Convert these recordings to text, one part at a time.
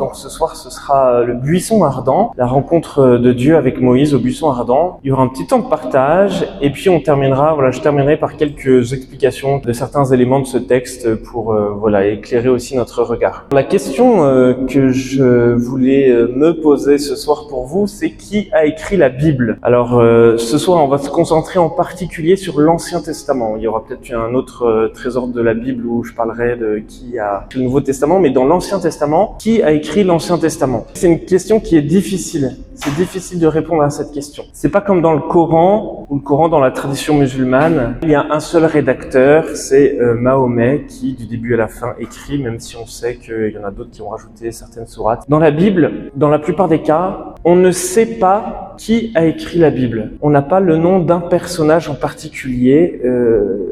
Donc ce soir, ce sera le buisson ardent, la rencontre de Dieu avec Moïse au buisson ardent. Il y aura un petit temps de partage et puis on terminera, je terminerai par quelques explications de certains éléments de ce texte pour éclairer aussi notre regard. La question que je voulais me poser ce soir pour vous, c'est qui a écrit la Bible? Alors ce soir, on va se concentrer en particulier sur l'Ancien Testament. Il y aura peut-être un autre trésor de la Bible où je parlerai de qui a écrit le Nouveau Testament, mais dans l'Ancien Testament, qui a écrit l'Ancien Testament? C'est une question qui est difficile. C'est difficile de répondre à cette question. C'est pas comme dans le Coran, ou le Coran dans la tradition musulmane. Il y a un seul rédacteur, c'est Mahomet, qui du début à la fin écrit, même si on sait qu'il y en a d'autres qui ont rajouté certaines sourates. Dans la Bible, dans la plupart des cas, on ne sait pas qui a écrit la Bible. On n'a pas le nom d'un personnage en particulier.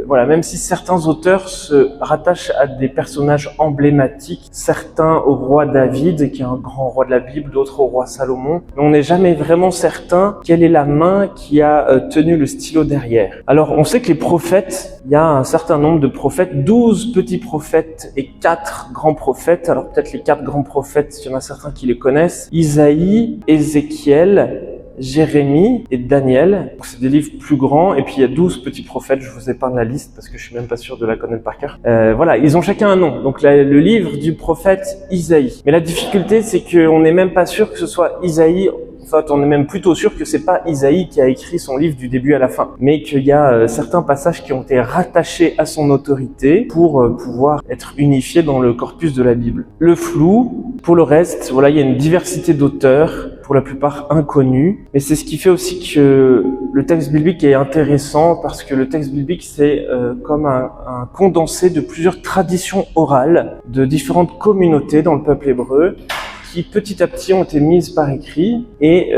Même si certains auteurs se rattachent à des personnages emblématiques, certains au roi David, qui est un grand roi de la Bible, d'autres au roi Salomon, mais on n'est jamais vraiment certain quelle est la main qui a tenu le stylo derrière. Alors, on sait que les prophètes, il y a un certain nombre de prophètes, 12 petits prophètes et 4 grands prophètes. Alors peut-être les 4 grands prophètes, il y en a certains qui les connaissent. Isaïe, Ézéchiel, Jérémie et Daniel. C'est des livres plus grands. Et puis il y a 12 petits prophètes. Je vous épargne la liste parce que je suis même pas sûr de la connaître par cœur. Ils ont chacun un nom. Donc le livre du prophète Isaïe. Mais la difficulté, c'est qu'on n'est même pas sûr que ce soit Isaïe. En fait, on est même plutôt sûr que c'est pas Isaïe qui a écrit son livre du début à la fin, mais qu'il y a certains passages qui ont été rattachés à son autorité pour pouvoir être unifiés dans le corpus de la Bible. Le flou, pour le reste, il y a une diversité d'auteurs, pour la plupart inconnus, mais c'est ce qui fait aussi que le texte biblique est intéressant parce que le texte biblique c'est comme un condensé de plusieurs traditions orales de différentes communautés dans le peuple hébreu, qui petit à petit ont été mises par écrit et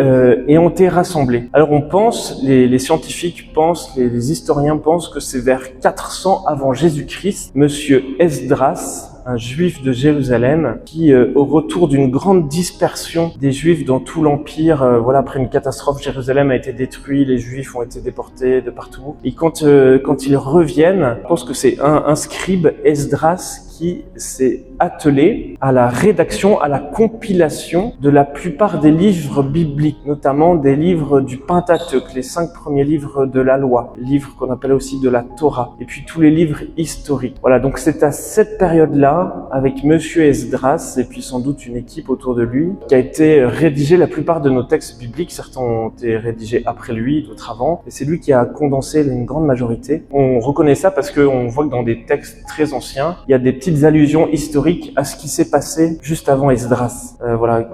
ont été rassemblées. Alors on pense, les scientifiques pensent, les historiens pensent que c'est vers 400 avant Jésus-Christ, Monsieur Esdras, un juif de Jérusalem, qui, au retour d'une grande dispersion des juifs dans tout l'empire, après une catastrophe, Jérusalem a été détruit, les juifs ont été déportés de partout. Et quand ils reviennent, je pense que c'est un scribe, Esdras, qui s'est attelé à la rédaction, à la compilation de la plupart des livres bibliques, notamment des livres du Pentateuque, les 5 premiers livres de la loi, livres qu'on appelle aussi de la Torah, et puis tous les livres historiques. Donc c'est à cette période-là, avec Monsieur Esdras, et puis sans doute une équipe autour de lui, qui a été rédigé la plupart de nos textes bibliques. Certains ont été rédigés après lui, d'autres avant, et c'est lui qui a condensé une grande majorité. On reconnaît ça parce qu'on voit que dans des textes très anciens, il y a des petites allusions historiques à ce qui s'est passé juste avant Esdras.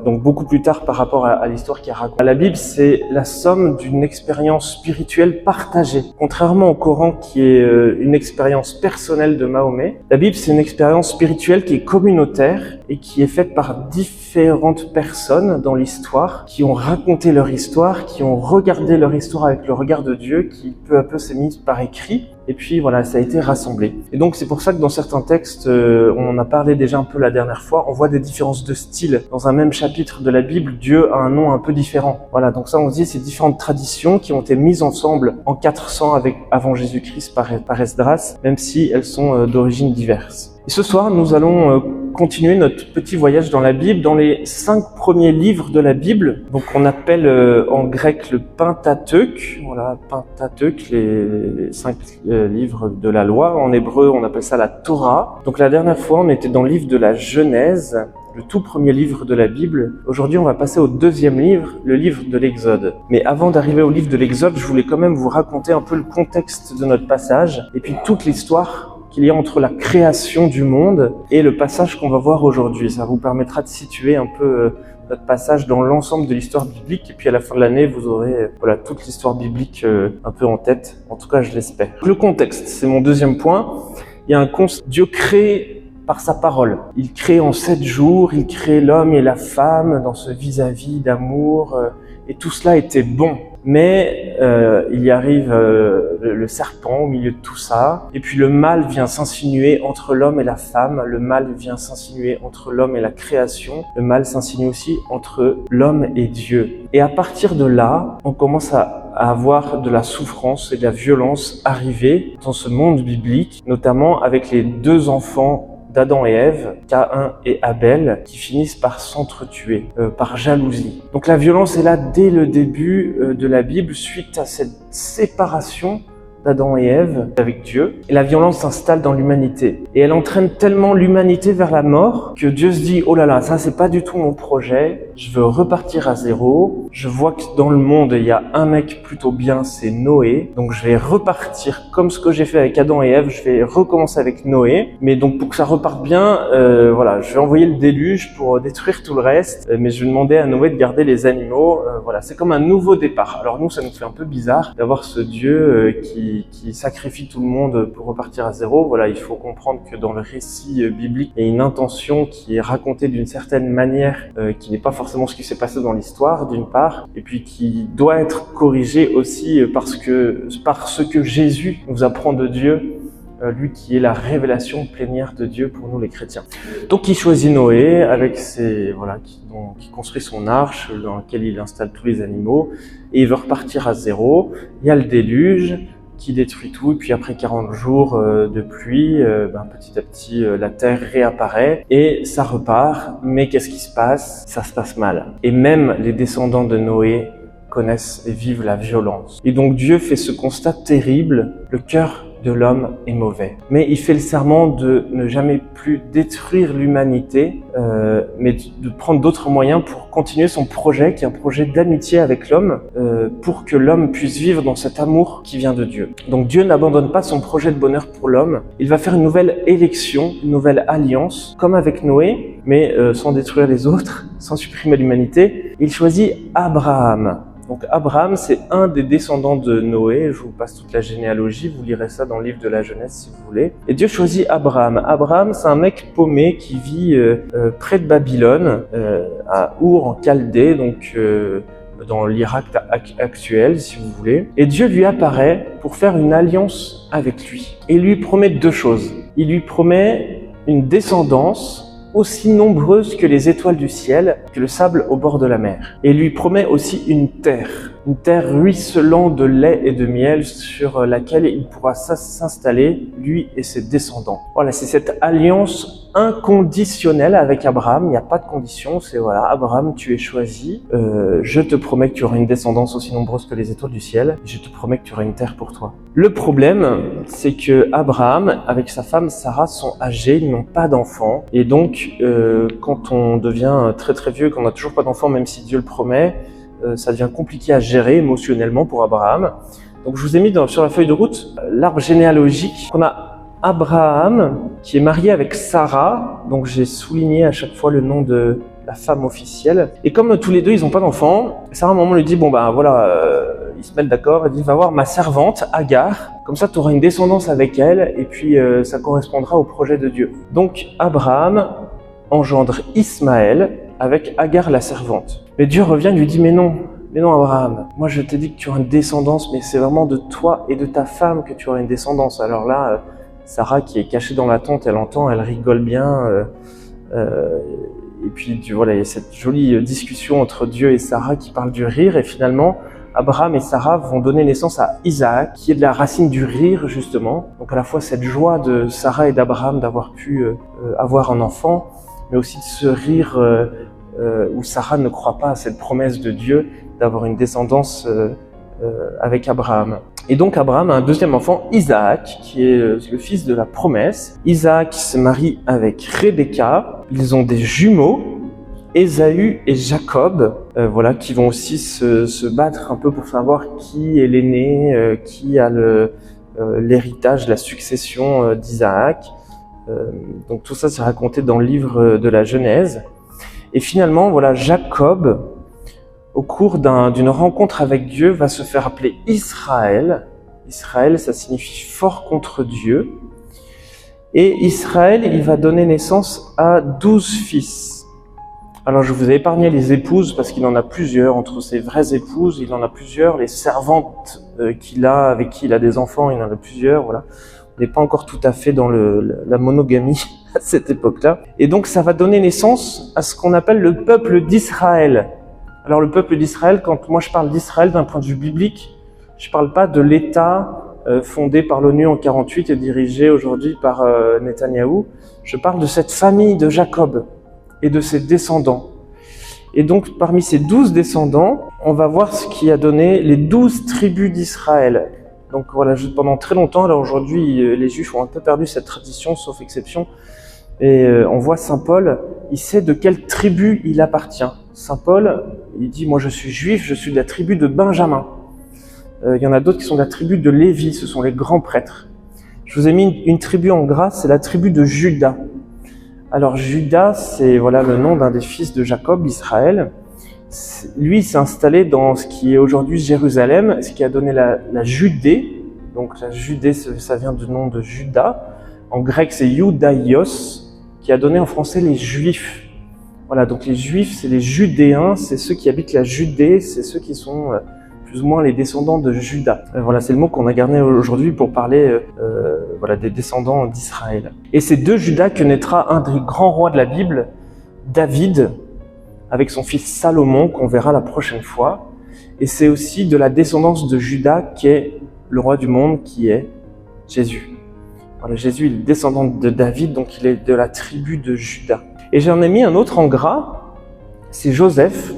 Donc beaucoup plus tard par rapport à l'histoire qui raconte. La Bible, c'est la somme d'une expérience spirituelle partagée. Contrairement au Coran qui est une expérience personnelle de Mahomet, la Bible, c'est une expérience spirituelle qui est communautaire et qui est faite par différentes personnes dans l'histoire, qui ont raconté leur histoire, qui ont regardé leur histoire avec le regard de Dieu, qui peu à peu s'est mise par écrit. Et puis ça a été rassemblé. Et donc c'est pour ça que dans certains textes, on en a parlé déjà un peu la dernière fois, on voit des différences de style. Dans un même chapitre de la Bible, Dieu a un nom un peu différent. Donc ça on se dit, c'est différentes traditions qui ont été mises ensemble en 400 avant Jésus-Christ par Esdras, même si elles sont d'origines diverses. Et ce soir, nous allons continuer notre petit voyage dans la Bible, dans les 5 premiers livres de la Bible. Donc on appelle en grec le Pentateuque, Pentateuque, les 5 livres de la loi. En hébreu, on appelle ça la Torah. Donc la dernière fois, on était dans le livre de la Genèse, le tout premier livre de la Bible. Aujourd'hui, on va passer au 2e livre, le livre de l'Exode. Mais avant d'arriver au livre de l'Exode, je voulais quand même vous raconter un peu le contexte de notre passage et puis toute l'histoire qu'il y a entre la création du monde et le passage qu'on va voir aujourd'hui. Ça vous permettra de situer un peu notre passage dans l'ensemble de l'histoire biblique, et puis à la fin de l'année, vous aurez toute l'histoire biblique un peu en tête. En tout cas, je l'espère. Le contexte, c'est mon 2e point. Il y a un contexte. Dieu crée par sa parole. Il crée en 7 jours, il crée l'homme et la femme dans ce vis-à-vis d'amour, et tout cela était bon. Mais il y arrive le serpent au milieu de tout ça, et puis le mal vient s'insinuer entre l'homme et la femme, le mal vient s'insinuer entre l'homme et la création, le mal s'insinue aussi entre l'homme et Dieu. Et à partir de là, on commence à avoir de la souffrance et de la violence arriver dans ce monde biblique, notamment avec les 2 enfants d'Adam et Ève, Caïn et Abel, qui finissent par s'entretuer, par jalousie. Donc la violence est là dès le début de la Bible, suite à cette séparation d'Adam et Ève avec Dieu. Et la violence s'installe dans l'humanité. Et elle entraîne tellement l'humanité vers la mort que Dieu se dit « Oh là là, ça c'est pas du tout mon projet, je veux repartir à zéro. Je vois que dans le monde, il y a un mec plutôt bien, c'est Noé. Donc je vais repartir comme ce que j'ai fait avec Adam et Ève, je vais recommencer avec Noé. Mais donc pour que ça reparte bien, voilà, je vais envoyer le déluge pour détruire tout le reste. Mais je vais demander à Noé de garder les animaux. Voilà, c'est comme un nouveau départ. Alors nous, ça nous fait un peu bizarre d'avoir ce Dieu qui sacrifie tout le monde pour repartir à zéro. Voilà, il faut comprendre que dans le récit biblique, il y a une intention qui est racontée d'une certaine manière, qui n'est pas forcément ce qui s'est passé dans l'histoire, d'une part, et puis qui doit être corrigée aussi par ce que Jésus nous apprend de Dieu, lui qui est la révélation plénière de Dieu pour nous les chrétiens. Donc il choisit Noé avec qui construit son arche dans laquelle il installe tous les animaux, et il veut repartir à zéro. Il y a le déluge qui détruit tout, et puis après 40 jours de pluie, petit à petit la terre réapparaît et ça repart. Mais qu'est-ce qui se passe? Ça se passe mal. Et même les descendants de Noé connaissent et vivent la violence. Et donc Dieu fait ce constat terrible, le cœur de l'homme est mauvais. Mais il fait le serment de ne jamais plus détruire l'humanité, mais de prendre d'autres moyens pour continuer son projet, qui est un projet d'amitié avec l'homme, pour que l'homme puisse vivre dans cet amour qui vient de Dieu. Donc Dieu n'abandonne pas son projet de bonheur pour l'homme, il va faire une nouvelle élection, une nouvelle alliance, comme avec Noé, mais sans détruire les autres, sans supprimer l'humanité. Il choisit Abraham. Donc Abraham, c'est un des descendants de Noé. Je vous passe toute la généalogie, vous lirez ça dans le livre de la Genèse si vous voulez. Et Dieu choisit Abraham. Abraham, c'est un mec paumé qui vit près de Babylone, à Our en Chaldée, donc dans l'Irak actuel si vous voulez. Et Dieu lui apparaît pour faire une alliance avec lui. Et il lui promet deux choses. Il lui promet une descendance aussi nombreuse que les étoiles du ciel, que le sable au bord de la mer. Et lui promet aussi une terre ruisselant de lait et de miel sur laquelle il pourra s'installer, lui et ses descendants. Voilà, c'est cette alliance inconditionnelle avec Abraham, il n'y a pas de condition, c'est voilà, Abraham, tu es choisi, je te promets que tu auras une descendance aussi nombreuse que les étoiles du ciel, et je te promets que tu auras une terre pour toi. Le problème, c'est que Abraham, avec sa femme Sarah, sont âgés, ils n'ont pas d'enfants, et donc quand on devient très très vieux, qu'on n'a toujours pas d'enfants, même si Dieu le promet, ça devient compliqué à gérer émotionnellement pour Abraham. Donc je vous ai mis sur la feuille de route l'arbre généalogique. On a Abraham qui est marié avec Sarah, donc j'ai souligné à chaque fois le nom de la femme officielle. Et comme tous les deux ils n'ont pas d'enfants, Sarah à un moment lui dit ils se mettent d'accord, elle dit va voir ma servante Agar, comme ça tu auras une descendance avec elle et puis ça correspondra au projet de Dieu. Donc Abraham engendre Ismaël avec Agar la servante. Mais Dieu revient et lui dit mais non Abraham, moi je t'ai dit que tu auras une descendance, mais c'est vraiment de toi et de ta femme que tu auras une descendance. Alors là, Sarah qui est cachée dans la tente, elle entend, elle rigole bien, et puis il y a cette jolie discussion entre Dieu et Sarah qui parle du rire, et finalement Abraham et Sarah vont donner naissance à Isaac, qui est de la racine du rire justement. Donc à la fois cette joie de Sarah et d'Abraham d'avoir pu avoir un enfant, mais aussi de ce rire où Sarah ne croit pas à cette promesse de Dieu d'avoir une descendance avec Abraham. Et donc Abraham a un deuxième enfant, Isaac, qui est le fils de la promesse. Isaac se marie avec Rebecca, ils ont des jumeaux, Ésaü et Jacob, qui vont aussi se battre un peu pour savoir qui est l'aîné, qui a l'héritage, la succession d'Isaac. Donc tout ça c'est raconté dans le livre de la Genèse. Et finalement, Jacob, au cours d'une rencontre avec Dieu, va se faire appeler Israël. Israël, ça signifie fort contre Dieu. Et Israël, il va donner naissance à 12 fils. Alors je vous ai épargné les épouses parce qu'il en a plusieurs. Entre ses vraies épouses, il en a plusieurs. Les servantes qu'il a, avec qui il a des enfants, il en a plusieurs. Voilà. On n'est pas encore tout à fait dans la monogamie à cette époque-là. Et donc ça va donner naissance à ce qu'on appelle le peuple d'Israël. Alors le peuple d'Israël, quand moi je parle d'Israël d'un point de vue biblique, je parle pas de l'État fondée par l'ONU en 48 et dirigée aujourd'hui par Netanyahou. Je parle de cette famille de Jacob et de ses descendants. Et donc, parmi ces 12 descendants, on va voir ce qui a donné les 12 tribus d'Israël. Donc voilà, pendant très longtemps, là aujourd'hui, les Juifs ont un peu perdu cette tradition, sauf exception. Et on voit Saint Paul, il sait de quelle tribu il appartient. Saint Paul, il dit, moi je suis juif, je suis de la tribu de Benjamin. Il y en a d'autres qui sont de la tribu de Lévi, ce sont les grands prêtres. Je vous ai mis une tribu en gras, c'est la tribu de Juda. Alors Juda, c'est voilà le nom d'un des fils de Jacob, Israël. Lui, il s'est installé dans ce qui est aujourd'hui Jérusalem, ce qui a donné la Judée. Donc la Judée, ça vient du nom de Juda. En grec, c'est Iudaios, qui a donné en français les Juifs. Voilà, donc les Juifs, c'est les Judéens, c'est ceux qui habitent la Judée, c'est ceux qui sont plus ou moins les descendants de Juda. Voilà, c'est le mot qu'on a gardé aujourd'hui pour parler voilà, des descendants d'Israël. Et c'est de Juda que naîtra un des grands rois de la Bible, David, avec son fils Salomon, qu'on verra la prochaine fois. Et c'est aussi de la descendance de Juda qu'est le roi du monde, qui est Jésus. Voilà, Jésus, il est descendant de David, donc il est de la tribu de Juda. Et j'en ai mis un autre en gras, c'est Joseph.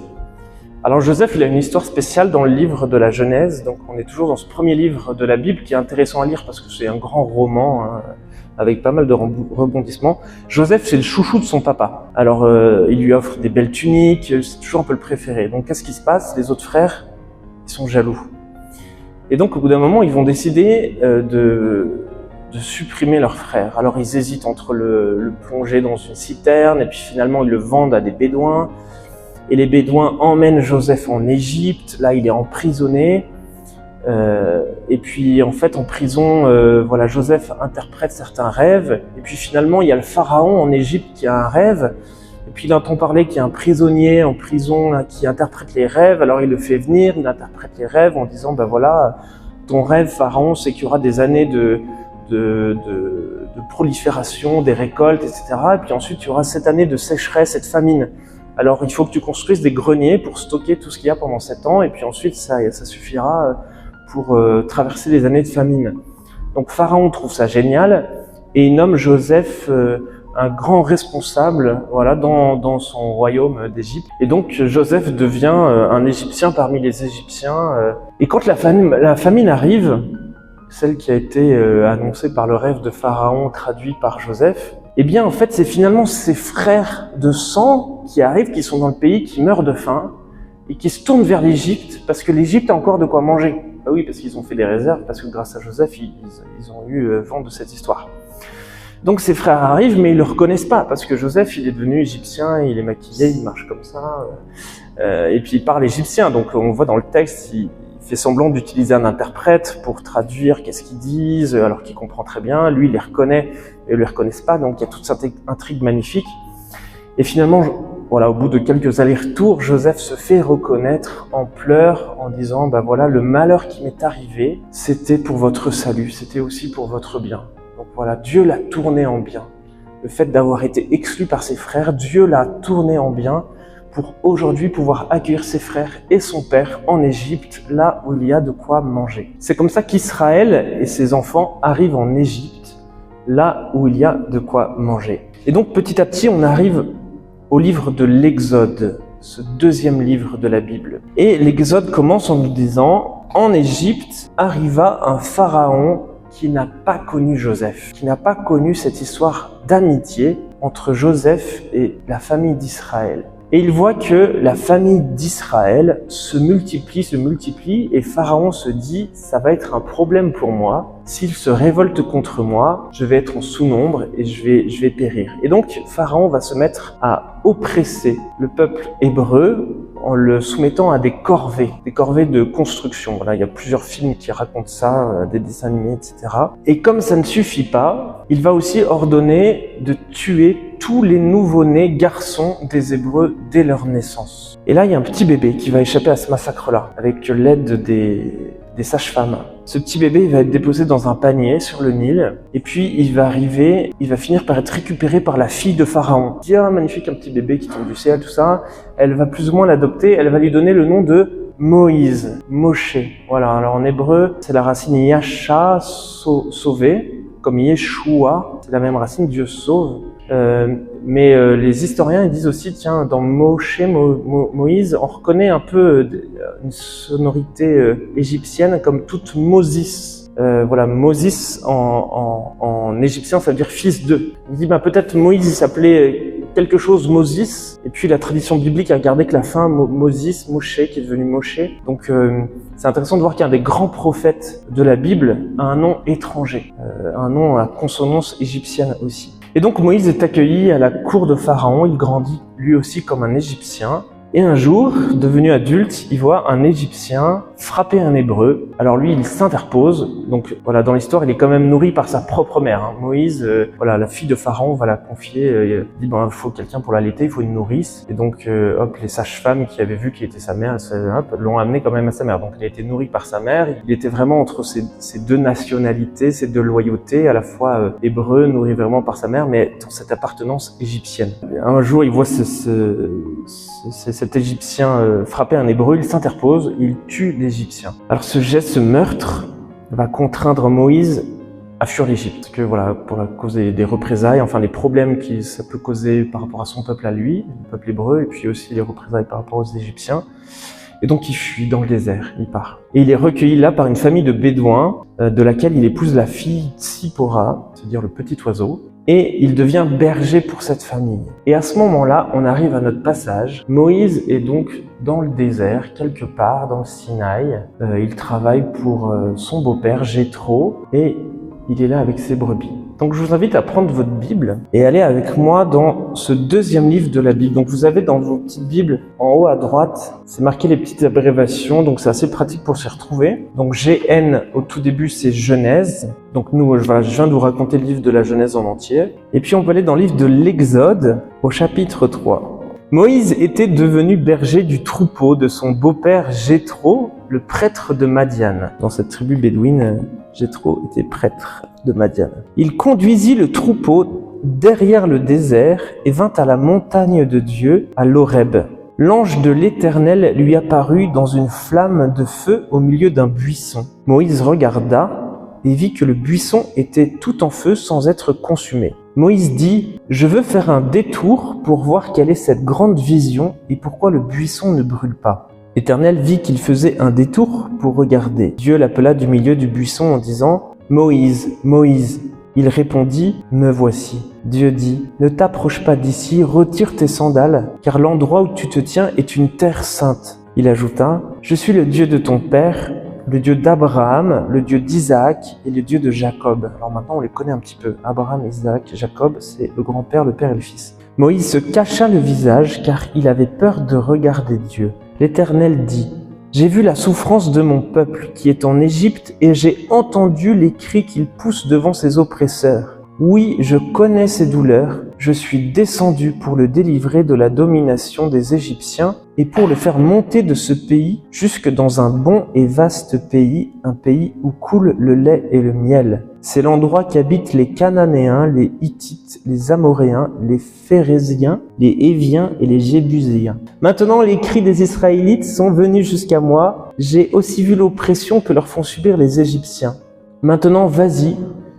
Alors Joseph, il a une histoire spéciale dans le livre de la Genèse, donc on est toujours dans ce premier livre de la Bible qui est intéressant à lire parce que c'est un grand roman, hein, avec pas mal de rebondissements. Joseph, c'est le chouchou de son papa. Alors, il lui offre des belles tuniques, c'est toujours un peu le préféré. Donc, qu'est-ce qui se passe? Les autres frères, ils sont jaloux. Et donc, au bout d'un moment, ils vont décider de supprimer leur frère. Alors, ils hésitent entre le plonger dans une citerne, et puis finalement, ils le vendent à des Bédouins. Et les Bédouins emmènent Joseph en Égypte. Là, il est emprisonné. Et puis en fait en prison, voilà, Joseph interprète certains rêves, et puis finalement il y a le pharaon en Égypte qui a un rêve, et puis il entend parler qu'il y a un prisonnier en prison là, qui interprète les rêves, alors il le fait venir, il interprète les rêves en disant ben voilà, ton rêve pharaon c'est qu'il y aura des années de prolifération, des récoltes, etc. Et puis ensuite il y aura cette année de sécheresse et de famine. Alors il faut que tu construises des greniers pour stocker tout ce qu'il y a pendant 7 ans, et puis ensuite ça suffira pour traverser les années de famine. Donc Pharaon trouve ça génial et il nomme Joseph un grand responsable, voilà, dans son royaume d'Égypte. Et donc Joseph devient un Égyptien parmi les Égyptiens. Et quand la famine arrive, celle qui a été annoncée par le rêve de Pharaon, traduit par Joseph, eh bien en fait c'est finalement ses frères de sang qui arrivent, qui sont dans le pays, qui meurent de faim et qui se tournent vers l'Égypte parce que l'Égypte a encore de quoi manger. Ah oui, parce qu'ils ont fait des réserves, parce que grâce à Joseph, ils ont eu vent de cette histoire. Donc ses frères arrivent, mais ils le reconnaissent pas, parce que Joseph, il est devenu égyptien, il est maquillé, il marche comme ça, et puis il parle égyptien. Donc on voit dans le texte, il fait semblant d'utiliser un interprète pour traduire qu'est-ce qu'ils disent, alors qu'il comprend très bien. Lui, il les reconnaît, et ils le reconnaissent pas, donc il y a toute cette intrigue magnifique. Et finalement, voilà, au bout de quelques allers-retours, Joseph se fait reconnaître en pleurs, en disant, ben voilà, le malheur qui m'est arrivé, c'était pour votre salut, c'était aussi pour votre bien. Donc voilà, Dieu l'a tourné en bien. Le fait d'avoir été exclu par ses frères, Dieu l'a tourné en bien pour aujourd'hui pouvoir accueillir ses frères et son père en Égypte, là où il y a de quoi manger. C'est comme ça qu'Israël et ses enfants arrivent en Égypte, là où il y a de quoi manger. Et donc petit à petit, on arrive au livre de l'Exode, ce deuxième livre de la Bible. Et l'Exode commence en nous disant, en Égypte arriva un pharaon qui n'a pas connu Joseph, qui n'a pas connu cette histoire d'amitié entre Joseph et la famille d'Israël. Et il voit que la famille d'Israël se multiplie, et Pharaon se dit, ça va être un problème pour moi. S'il se révolte contre moi, je vais être en sous-nombre et je vais périr. Et donc, Pharaon va se mettre à oppresser le peuple hébreu en le soumettant à des corvées de construction. Voilà, il y a plusieurs films qui racontent ça, des dessins animés, etc. Et comme ça ne suffit pas, il va aussi ordonner de tuer tous les nouveau-nés garçons des Hébreux dès leur naissance. Et là, il y a un petit bébé qui va échapper à ce massacre-là, avec l'aide des sages-femmes. Ce petit bébé, il va être déposé dans un panier sur le Nil, et puis il va finir par être récupéré par la fille de Pharaon. Il dit, ah, magnifique, un petit bébé qui tombe du ciel, tout ça. Elle va plus ou moins l'adopter, elle va lui donner le nom de Moïse, Moshe. Voilà, alors en hébreu, c'est la racine yasha, sauver, comme Yeshua, c'est la même racine, Dieu sauve. Mais les historiens ils disent aussi, tiens, dans Moshe, Moïse, on reconnaît un peu une sonorité égyptienne comme toute Moses. Voilà, Moses en égyptien, ça veut dire fils de. Il dit, peut-être Moïse, il s'appelait quelque chose Moses, et puis la tradition biblique a gardé que la fin, Moses, Moshe, qui est devenu Moshe. Donc c'est intéressant de voir qu'un des grands prophètes de la Bible a un nom étranger, un nom à consonance égyptienne aussi. Et donc Moïse est accueilli à la cour de Pharaon, il grandit lui aussi comme un Égyptien. Et un jour, devenu adulte, il voit un Égyptien frapper un Hébreu. Alors lui, il s'interpose. Donc voilà, dans l'histoire, il est quand même nourri par sa propre mère. Moïse, voilà, la fille de Pharaon va la confier. Il dit, il faut quelqu'un pour l'allaiter, il faut une nourrice. Et donc, les sages-femmes qui avaient vu qui était sa mère, l'ont amené quand même à sa mère. Donc il a été nourri par sa mère. Il était vraiment entre ces deux nationalités, ces deux loyautés, à la fois hébreu, nourri vraiment par sa mère, mais dans cette appartenance égyptienne. Un jour, il voit cet Égyptien frapper un Hébreu, il s'interpose, il tue l'Égyptien. Alors ce geste, ce meurtre, va contraindre Moïse à fuir l'Égypte. Parce que voilà, pour la cause des représailles, enfin les problèmes que ça peut causer par rapport à son peuple à lui, le peuple hébreu, et puis aussi les représailles par rapport aux Égyptiens. Et donc il fuit dans le désert, il part. Et il est recueilli là par une famille de Bédouins, de laquelle il épouse la fille Tsipora, c'est-à-dire le petit oiseau. Et il devient berger pour cette famille. Et à ce moment-là, on arrive à notre passage. Moïse est donc dans le désert, quelque part dans le Sinaï. Il travaille pour son beau-père, Jéthro, et il est là avec ses brebis. Donc je vous invite à prendre votre Bible et aller avec moi dans ce deuxième livre de la Bible. Donc vous avez dans vos petites Bibles, en haut à droite, c'est marqué les petites abréviations, donc c'est assez pratique pour s'y retrouver. Donc GN au tout début, c'est Genèse. Donc je viens de vous raconter le livre de la Genèse en entier. Et puis on peut aller dans le livre de l'Exode au chapitre 3. Moïse était devenu berger du troupeau de son beau-père Jéthro, le prêtre de Madian. Dans cette tribu bédouine, Jéthro était prêtre de Madian. Il conduisit le troupeau derrière le désert et vint à la montagne de Dieu, à l'Horeb. L'ange de l'Éternel lui apparut dans une flamme de feu au milieu d'un buisson. Moïse regarda et vit que le buisson était tout en feu sans être consumé. Moïse dit « Je veux faire un détour pour voir quelle est cette grande vision et pourquoi le buisson ne brûle pas. » L'Éternel vit qu'il faisait un détour pour regarder. Dieu l'appela du milieu du buisson en disant « Moïse, Moïse !» Il répondit « Me voici. » Dieu dit « Ne t'approche pas d'ici, retire tes sandales, car l'endroit où tu te tiens est une terre sainte. » Il ajouta « Je suis le Dieu de ton père, le Dieu d'Abraham, le Dieu d'Isaac et le Dieu de Jacob. » Alors maintenant on les connaît un petit peu. Abraham, Isaac, Jacob, c'est le grand-père, le père et le fils. Moïse se cacha le visage car il avait peur de regarder Dieu. L'Éternel dit « J'ai vu la souffrance de mon peuple qui est en Égypte et j'ai entendu les cris qu'il pousse devant ses oppresseurs. Oui, je connais ses douleurs. Je suis descendu pour le délivrer de la domination des Égyptiens et pour le faire monter de ce pays jusque dans un bon et vaste pays, un pays où coule le lait et le miel. C'est l'endroit qu'habitent les Cananéens, les Hittites, les Amoréens, les Phéréziens, les Héviens et les Jébuséens. Maintenant les cris des Israélites sont venus jusqu'à moi. J'ai aussi vu l'oppression que leur font subir les Égyptiens. Maintenant vas-y,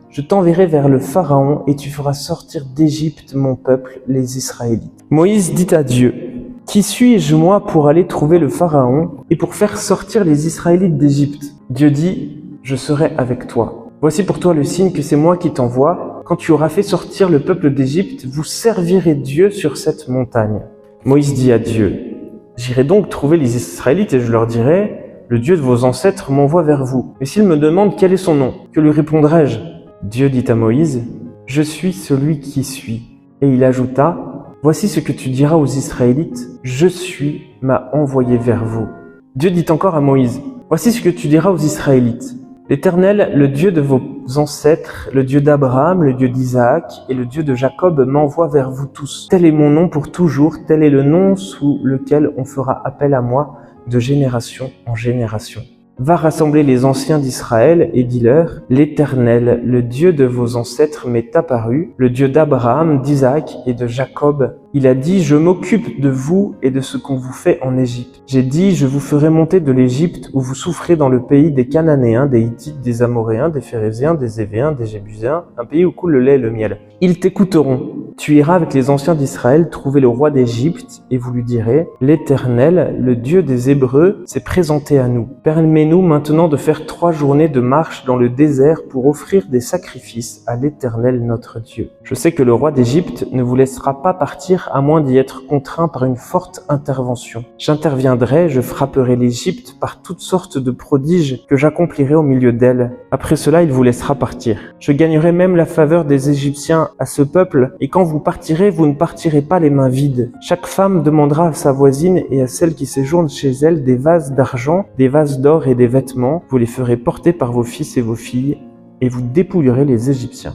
je t'enverrai vers le Pharaon et tu feras sortir d'Égypte mon peuple, les Israélites. Moïse dit à Dieu, « Qui suis-je moi pour aller trouver le Pharaon et pour faire sortir les Israélites d'Égypte ?» Dieu dit, « Je serai avec toi. Voici pour toi le signe que c'est moi qui t'envoie. Quand tu auras fait sortir le peuple d'Égypte, vous servirez Dieu sur cette montagne. » Moïse dit à Dieu, « J'irai donc trouver les Israélites et je leur dirai, « Le Dieu de vos ancêtres m'envoie vers vous. Mais s'ils me demandent quel est son nom, que lui répondrai-je » Dieu dit à Moïse, « Je suis celui qui suis. » Et il ajouta, « Voici ce que tu diras aux Israélites, « Je suis m'a envoyé vers vous. » Dieu dit encore à Moïse, « Voici ce que tu diras aux Israélites. L'Éternel, le Dieu de vos ancêtres, le Dieu d'Abraham, le Dieu d'Isaac et le Dieu de Jacob m'envoie vers vous tous. Tel est mon nom pour toujours, tel est le nom sous lequel on fera appel à moi de génération en génération. » Va rassembler les anciens d'Israël et dis-leur, l'Éternel, le Dieu de vos ancêtres m'est apparu, le Dieu d'Abraham, d'Isaac et de Jacob. Il a dit, je m'occupe de vous et de ce qu'on vous fait en Égypte. J'ai dit, je vous ferai monter de l'Égypte où vous souffrez dans le pays des Cananéens, des Hittites, des Amoréens, des Phéréziens, des Évéens, des Jébuséens, un pays où coule le lait et le miel. Ils t'écouteront. Tu iras avec les anciens d'Israël trouver le roi d'Égypte et vous lui direz, l'Éternel, le Dieu des Hébreux, s'est présenté à nous. Permets-nous maintenant de faire 3 journées de marche dans le désert pour offrir des sacrifices à l'Éternel notre Dieu. Je sais que le roi d'Égypte ne vous laissera pas partir à moins d'y être contraint par une forte intervention. J'interviendrai, je frapperai l'Égypte par toutes sortes de prodiges que j'accomplirai au milieu d'elle. Après cela, il vous laissera partir. Je gagnerai même la faveur des Égyptiens à ce peuple, et quand vous partirez, vous ne partirez pas les mains vides. Chaque femme demandera à sa voisine et à celle qui séjourne chez elle des vases d'argent, des vases d'or et des vêtements. Vous les ferez porter par vos fils et vos filles, et vous dépouillerez les Égyptiens.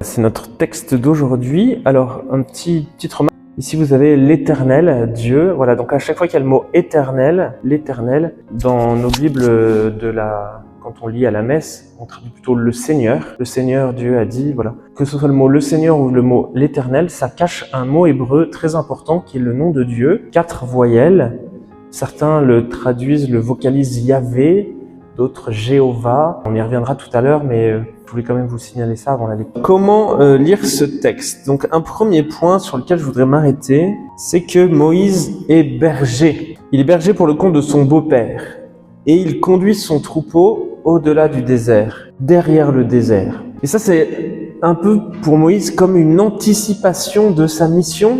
C'est notre texte d'aujourd'hui. Alors, un petite remarque. Ici, vous avez l'Éternel, Dieu. Voilà, donc à chaque fois qu'il y a le mot éternel, l'Éternel, dans nos Bibles quand on lit à la messe, on traduit plutôt le Seigneur. Le Seigneur, Dieu a dit, voilà. Que ce soit le mot le Seigneur ou le mot l'Éternel, ça cache un mot hébreu très important qui est le nom de Dieu. 4 voyelles. Certains le traduisent, le vocalisent Yahvé, d'autres Jéhovah. On y reviendra tout à l'heure, mais je voulais quand même vous signaler ça avant la lecture. Comment lire ce texte? Donc un premier point sur lequel je voudrais m'arrêter, c'est que Moïse est berger. Il est berger pour le compte de son beau-père. Et il conduit son troupeau au-delà du désert, derrière le désert. Et ça, c'est un peu pour Moïse comme une anticipation de sa mission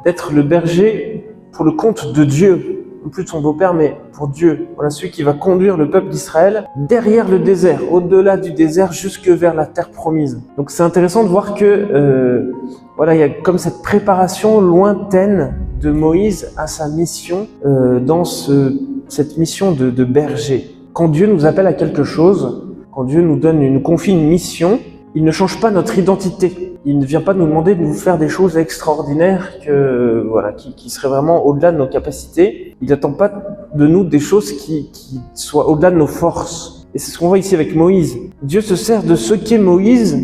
d'être le berger pour le compte de Dieu. Non plus de son beau-père, mais pour Dieu. Voilà, celui qui va conduire le peuple d'Israël derrière le désert, au-delà du désert, jusque vers la terre promise. Donc c'est intéressant de voir que voilà, il y a comme cette préparation lointaine de Moïse à sa mission dans cette mission de berger. Quand Dieu nous appelle à quelque chose, quand Dieu nous confie une mission, il ne change pas notre identité. Il ne vient pas nous demander de nous faire des choses extraordinaires qui seraient vraiment au-delà de nos capacités. Il n'attend pas de nous des choses qui soient au-delà de nos forces. Et c'est ce qu'on voit ici avec Moïse. Dieu se sert de ce qu'est Moïse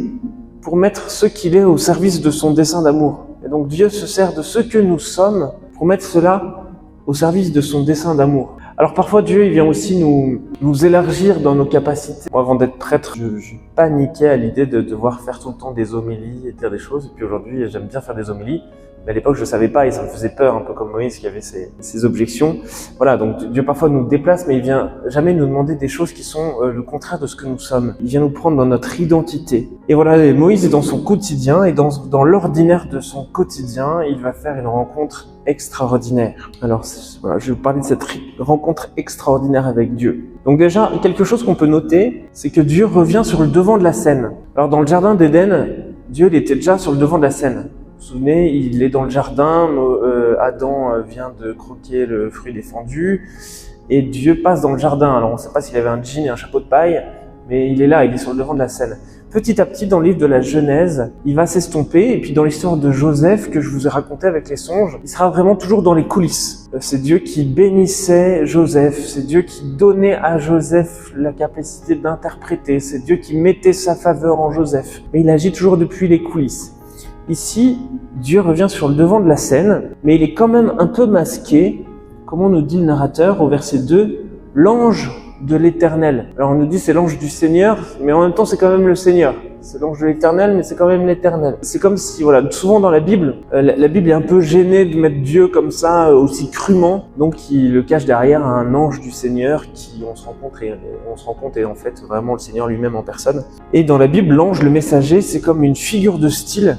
pour mettre ce qu'il est au service de son dessein d'amour. Et donc Dieu se sert de ce que nous sommes pour mettre cela au service de son dessein d'amour. Alors parfois Dieu il vient aussi nous élargir dans nos capacités. Moi avant d'être prêtre, je paniquais à l'idée de devoir faire tout le temps des homélies et dire des choses. Et puis aujourd'hui j'aime bien faire des homélies. Mais à l'époque je savais pas et ça me faisait peur, un peu comme Moïse qui avait ses objections. Voilà, donc Dieu parfois nous déplace mais il vient jamais nous demander des choses qui sont le contraire de ce que nous sommes. Il vient nous prendre dans notre identité. Et voilà, Moïse est dans son quotidien et dans l'ordinaire de son quotidien, il va faire une rencontre extraordinaire. Alors voilà, je vais vous parler de cette rencontre extraordinaire avec Dieu. Donc déjà, quelque chose qu'on peut noter, c'est que Dieu revient sur le devant de la scène. Alors dans le jardin d'Éden, Dieu il était déjà sur le devant de la scène. Vous vous souvenez, il est dans le jardin, Adam vient de croquer le fruit défendu, et Dieu passe dans le jardin. Alors on ne sait pas s'il avait un jean et un chapeau de paille, mais il est là, il est sur le devant de la scène. Petit à petit, dans le livre de la Genèse, il va s'estomper, et puis dans l'histoire de Joseph, que je vous ai raconté avec les songes, il sera vraiment toujours dans les coulisses. C'est Dieu qui bénissait Joseph, c'est Dieu qui donnait à Joseph la capacité d'interpréter, c'est Dieu qui mettait sa faveur en Joseph. Mais il agit toujours depuis les coulisses. Ici, Dieu revient sur le devant de la scène, mais il est quand même un peu masqué, comme on nous dit le narrateur au verset 2, l'ange de l'Éternel. Alors on nous dit c'est l'ange du Seigneur, mais en même temps c'est quand même le Seigneur. C'est l'ange de l'Éternel, mais c'est quand même l'Éternel. C'est comme si, voilà, souvent dans la Bible, la Bible est un peu gênée de mettre Dieu comme ça, aussi crûment, donc il le cache derrière un ange du Seigneur qui, on se rend compte, est en fait vraiment le Seigneur lui-même en personne. Et dans la Bible, l'ange, le messager, c'est comme une figure de style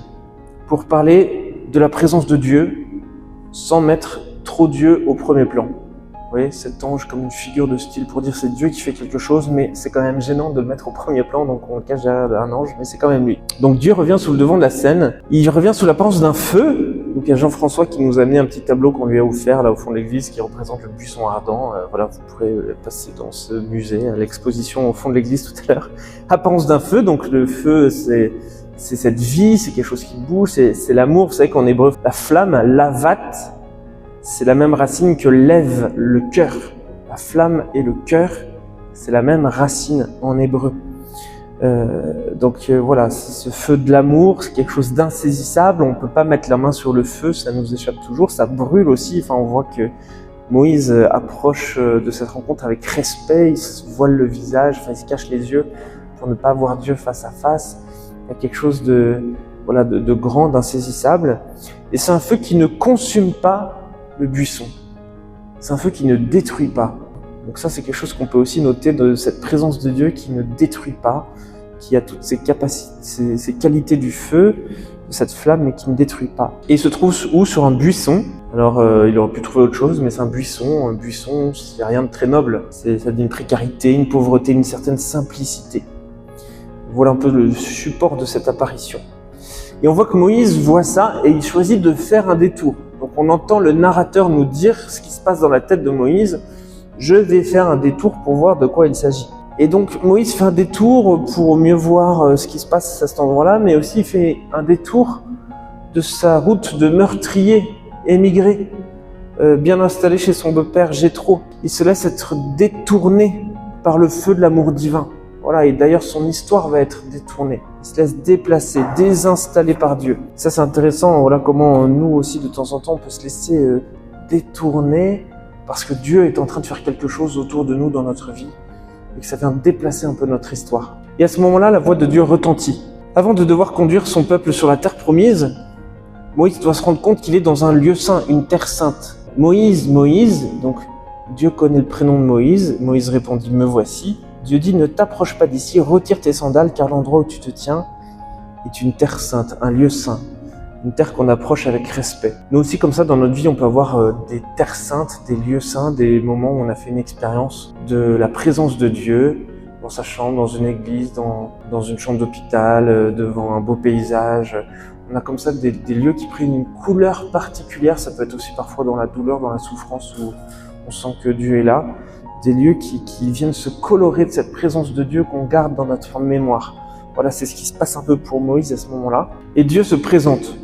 pour parler de la présence de Dieu, sans mettre trop Dieu au premier plan. Vous voyez, cet ange comme une figure de style pour dire c'est Dieu qui fait quelque chose, mais c'est quand même gênant de le mettre au premier plan, donc on le cache derrière un ange, mais c'est quand même lui. Donc Dieu revient sous le devant de la scène, il revient sous l'apparence d'un feu. Donc il y a Jean-François qui nous a amené un petit tableau qu'on lui a offert là au fond de l'église qui représente le buisson ardent. Voilà, vous pourrez passer dans ce musée, à l'exposition au fond de l'église tout à l'heure. Apparence d'un feu, donc le feu c'est cette vie, c'est quelque chose qui bouge, c'est l'amour. Vous savez qu'en hébreu, la flamme, lavat, c'est la même racine que lève, le cœur. La flamme et le cœur, c'est la même racine en hébreu. Voilà, ce feu de l'amour, c'est quelque chose d'insaisissable, on ne peut pas mettre la main sur le feu, ça nous échappe toujours, ça brûle aussi. Enfin, on voit que Moïse approche de cette rencontre avec respect, il se voile le visage, enfin, il se cache les yeux pour ne pas voir Dieu face à face. Il y a quelque chose de grand, d'insaisissable. Et c'est un feu qui ne consume pas le buisson. C'est un feu qui ne détruit pas. Donc ça, c'est quelque chose qu'on peut aussi noter de cette présence de Dieu qui ne détruit pas, qui a toutes ces capacités, ces qualités du feu, de cette flamme, mais qui ne détruit pas. Et il se trouve où? Sur un buisson. Alors, il aurait pu trouver autre chose, mais c'est un buisson. Un buisson, c'est rien de très noble. Ça a une précarité, une pauvreté, une certaine simplicité. Voilà un peu le support de cette apparition. Et on voit que Moïse voit ça et il choisit de faire un détour. Donc on entend le narrateur nous dire ce qui se passe dans la tête de Moïse. Je vais faire un détour pour voir de quoi il s'agit. Et donc Moïse fait un détour pour mieux voir ce qui se passe à cet endroit-là, mais aussi il fait un détour de sa route de meurtrier émigré, bien installé chez son beau-père Jéthro. Il se laisse être détourné par le feu de l'amour divin. Voilà, et d'ailleurs son histoire va être détournée. Il se laisse déplacer, désinstaller par Dieu. Ça c'est intéressant, voilà comment nous aussi de temps en temps on peut se laisser détourner parce que Dieu est en train de faire quelque chose autour de nous dans notre vie et que ça vient déplacer un peu notre histoire. Et à ce moment-là, la voix de Dieu retentit. Avant de devoir conduire son peuple sur la terre promise, Moïse doit se rendre compte qu'il est dans un lieu saint, une terre sainte. Moïse, donc Dieu connaît le prénom de Moïse. Moïse répondit, me voici. Dieu dit, ne t'approche pas d'ici, retire tes sandales, car l'endroit où tu te tiens est une terre sainte, un lieu saint, une terre qu'on approche avec respect. Nous aussi, comme ça, dans notre vie, on peut avoir des terres saintes, des lieux saints, des moments où on a fait une expérience de la présence de Dieu, dans sa chambre, dans une église, dans une chambre d'hôpital, devant un beau paysage. On a comme ça des lieux qui prennent une couleur particulière. Ça peut être aussi parfois dans la douleur, dans la souffrance, où on sent que Dieu est là. Des lieux qui viennent se colorer de cette présence de Dieu qu'on garde dans notre mémoire. Voilà, c'est ce qui se passe un peu pour Moïse à ce moment-là. Et Dieu se présente.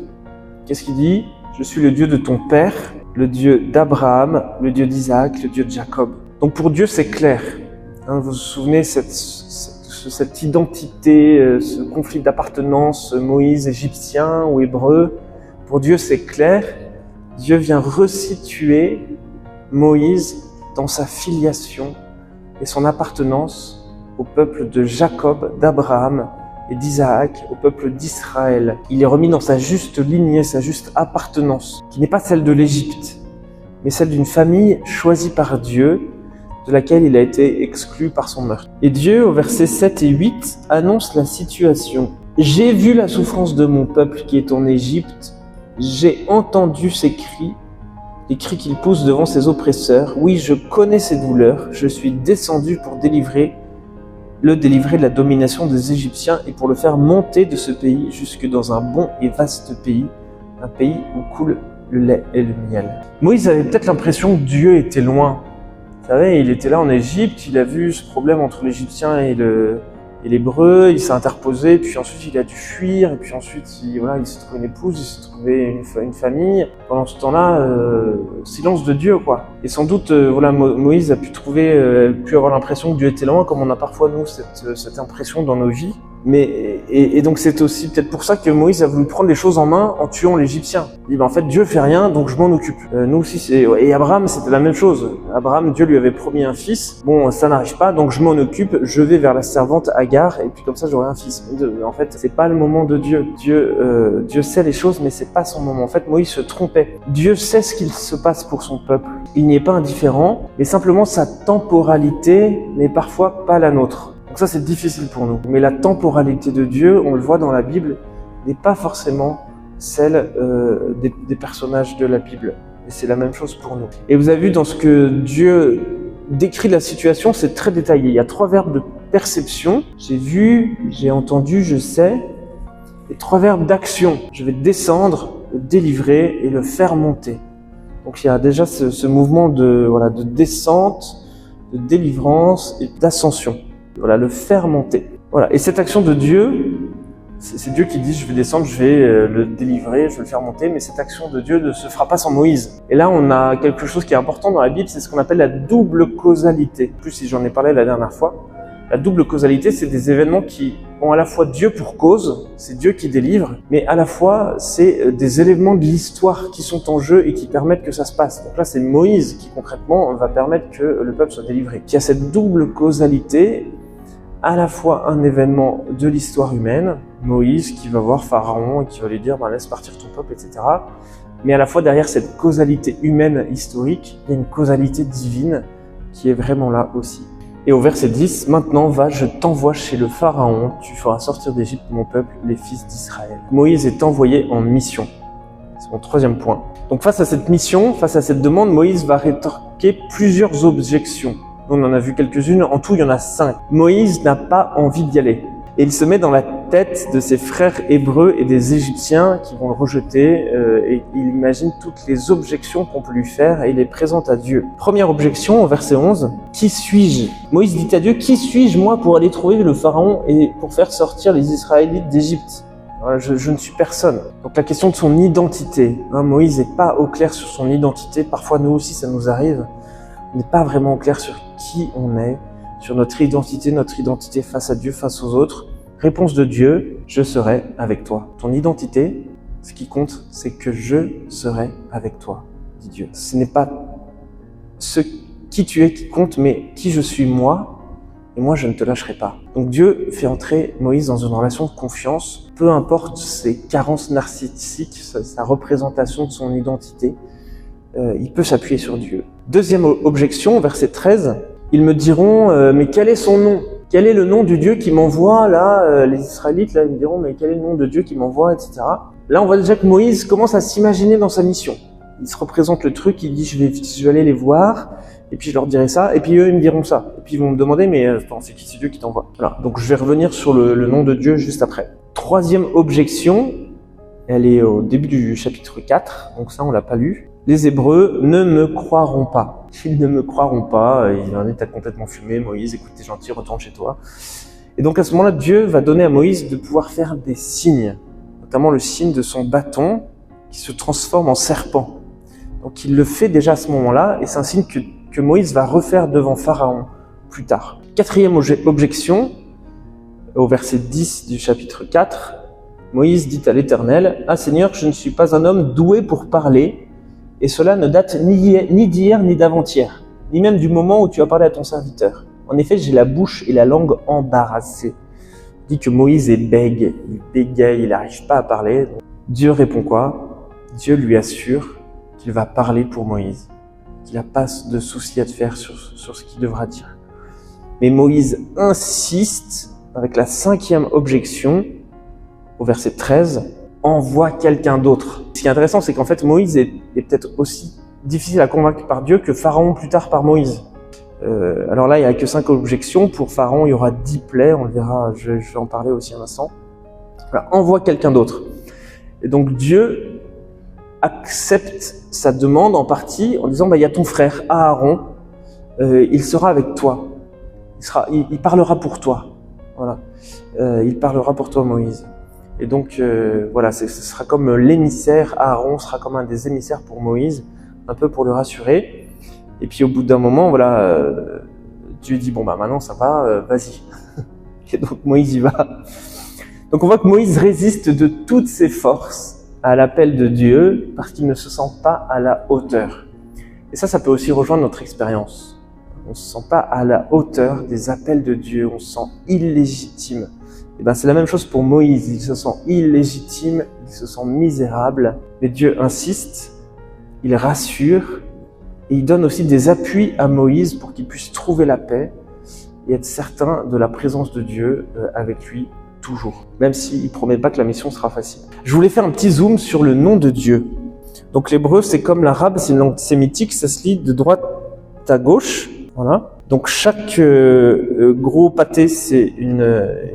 Qu'est-ce qu'il dit? Je suis le Dieu de ton père, le Dieu d'Abraham, le Dieu d'Isaac, le Dieu de Jacob. Donc pour Dieu, c'est clair. Vous vous souvenez cette identité, ce conflit d'appartenance, Moïse égyptien ou hébreu. Pour Dieu, c'est clair. Dieu vient resituer Moïse dans sa filiation et son appartenance au peuple de Jacob, d'Abraham et d'Isaac, au peuple d'Israël. Il est remis dans sa juste lignée, sa juste appartenance, qui n'est pas celle de l'Égypte, mais celle d'une famille choisie par Dieu, de laquelle il a été exclu par son meurtre. Et Dieu, au versets 7 et 8, annonce la situation. « J'ai vu la souffrance de mon peuple qui est en Égypte, j'ai entendu ses cris, les cris qu'il pousse devant ses oppresseurs. Oui, je connais ses douleurs. Je suis descendu pour le délivrer de la domination des Égyptiens et pour le faire monter de ce pays jusque dans un bon et vaste pays, un pays où coule le lait et le miel. » Moïse avait peut-être l'impression que Dieu était loin. Vous savez, il était là en Égypte, il a vu ce problème entre l'Égyptien et l'Hébreu, il s'est interposé, puis ensuite il a dû fuir, et puis ensuite il s'est trouvé une épouse, il s'est trouvé une famille. Pendant ce temps-là, silence de Dieu, quoi. Et sans doute, Moïse a pu avoir l'impression que Dieu était loin, comme on a parfois nous cette impression dans nos vies. Et donc c'est aussi peut-être pour ça que Moïse a voulu prendre les choses en main en tuant l'Égyptien. Il dit en fait Dieu fait rien, donc je m'en occupe. Nous aussi et Abraham c'était la même chose. Abraham, Dieu lui avait promis un fils. Bon, ça n'arrive pas, donc je m'en occupe. Je vais vers la servante Agar et puis comme ça j'aurai un fils. En fait, c'est pas le moment de Dieu. Dieu sait les choses, mais c'est pas son moment. En fait, Moïse se trompait. Dieu sait ce qu'il se passe pour son peuple. Il n'y est pas indifférent, mais simplement sa temporalité n'est parfois pas la nôtre. Donc ça, c'est difficile pour nous. Mais la temporalité de Dieu, on le voit dans la Bible, n'est pas forcément celle des personnages de la Bible. Et c'est la même chose pour nous. Et vous avez vu, dans ce que Dieu décrit la situation, c'est très détaillé. Il y a 3 verbes de perception. J'ai vu, j'ai entendu, je sais. Et 3 verbes d'action. Je vais descendre, le délivrer et le faire monter. Donc il y a déjà ce mouvement de descente, de délivrance et d'ascension. Voilà, le faire monter. Voilà. Et cette action de Dieu, C'est Dieu qui dit, je vais descendre, je vais le délivrer, je vais le faire monter, mais cette action de Dieu ne se fera pas sans Moïse. Et là, on a quelque chose qui est important dans la Bible, c'est ce qu'on appelle la double causalité. En plus, si j'en ai parlé la dernière fois, la double causalité, c'est des événements qui ont à la fois Dieu pour cause, c'est Dieu qui délivre, mais à la fois, c'est des éléments de l'histoire qui sont en jeu et qui permettent que ça se passe. Donc là, c'est Moïse qui, concrètement, va permettre que le peuple soit délivré. Qui a cette double causalité, à la fois un événement de l'histoire humaine, Moïse qui va voir Pharaon et qui va lui dire laisse partir ton peuple, etc. Mais à la fois derrière cette causalité humaine historique, il y a une causalité divine qui est vraiment là aussi. Et au verset 10, maintenant va, je t'envoie chez le Pharaon, tu feras sortir d'Égypte mon peuple, les fils d'Israël. Moïse est envoyé en mission. C'est mon troisième point. Donc face à cette mission, face à cette demande, Moïse va rétorquer plusieurs objections. On en a vu quelques-unes, en tout il y en a 5. Moïse n'a pas envie d'y aller. Et il se met dans la tête de ses frères hébreux et des Égyptiens qui vont le rejeter et il imagine toutes les objections qu'on peut lui faire et il les présente à Dieu. Première objection, au verset 11, « Qui suis-je » Moïse dit à Dieu, « Qui suis-je moi pour aller trouver le Pharaon et pour faire sortir les Israélites d'Égypte ?» Je ne suis personne. Donc la question de son identité, Moïse n'est pas au clair sur son identité, parfois nous aussi ça nous arrive, on n'est pas vraiment au clair sur qui on est, sur notre identité face à Dieu, face aux autres. Réponse de Dieu, je serai avec toi. Ton identité, ce qui compte, c'est que je serai avec toi, dit Dieu. Ce n'est pas qui tu es qui compte, mais qui je suis moi, et moi je ne te lâcherai pas. Donc Dieu fait entrer Moïse dans une relation de confiance, peu importe ses carences narcissiques, sa représentation de son identité, il peut s'appuyer sur Dieu. Deuxième objection, verset 13, ils me diront, mais quel est son nom ? Quel est le nom du Dieu qui m'envoie là les Israélites, là, ils me diront, mais quel est le nom de Dieu qui m'envoie, etc. Là, on voit déjà que Moïse commence à s'imaginer dans sa mission. Il se représente le truc, il dit, je vais aller les voir, et puis je leur dirai ça, et puis eux, ils me diront ça. Et puis ils vont me demander, mais attends, c'est qui ce Dieu qui t'envoie ? Voilà, donc je vais revenir sur le nom de Dieu juste après. Troisième objection, elle est au début du chapitre 4, donc ça, on l'a pas lu. Les Hébreux ne me croiront pas. Ils ne me croiront pas. Il en est à complètement fumé. Moïse, écoute, t'es gentil, retourne chez toi. Et donc à ce moment-là, Dieu va donner à Moïse de pouvoir faire des signes, notamment le signe de son bâton qui se transforme en serpent. Donc il le fait déjà à ce moment-là, et c'est un signe que Moïse va refaire devant Pharaon plus tard. Quatrième objection, au verset 10 du chapitre 4, Moïse dit à l'Éternel, « Ah Seigneur, je ne suis pas un homme doué pour parler, et cela ne date ni d'hier ni d'avant-hier, ni même du moment où tu as parlé à ton serviteur. En effet, j'ai la bouche et la langue embarrassées. » Il dit que Moïse est bègue, il bégaye, il n'arrive pas à parler. Dieu répond quoi ? Dieu lui assure qu'il va parler pour Moïse, qu'il n'a pas de souci à te faire sur ce qu'il devra dire. Mais Moïse insiste avec la cinquième objection, au verset 13, envoie quelqu'un d'autre. Ce qui est intéressant, c'est qu'en fait, Moïse est peut-être aussi difficile à convaincre par Dieu que Pharaon plus tard par Moïse. Alors là, il n'y a que 5 objections. Pour Pharaon, il y aura 10 plaies, on le verra, je vais en parler aussi un instant. Voilà, envoie quelqu'un d'autre. Et donc Dieu accepte sa demande en partie en disant, il y a ton frère Aaron, il sera avec toi. Il parlera pour toi. Voilà. Il parlera pour toi, Moïse. Et donc, voilà, ce sera comme l'émissaire, Aaron sera comme un des émissaires pour Moïse, un peu pour le rassurer. Et puis au bout d'un moment, voilà, Dieu dit, maintenant ça va, vas-y. Et donc Moïse y va. Donc on voit que Moïse résiste de toutes ses forces à l'appel de Dieu parce qu'il ne se sent pas à la hauteur. Et ça peut aussi rejoindre notre expérience. On ne se sent pas à la hauteur des appels de Dieu, on se sent illégitime. Et c'est la même chose pour Moïse, il se sent illégitime, il se sent misérable, mais Dieu insiste, il rassure, et il donne aussi des appuis à Moïse pour qu'il puisse trouver la paix et être certain de la présence de Dieu avec lui toujours, même s'il ne promet pas que la mission sera facile. Je voulais faire un petit zoom sur le nom de Dieu. Donc l'hébreu, c'est comme l'arabe, c'est une langue sémitique, ça se lit de droite à gauche, voilà. Donc chaque gros pâté, c'est une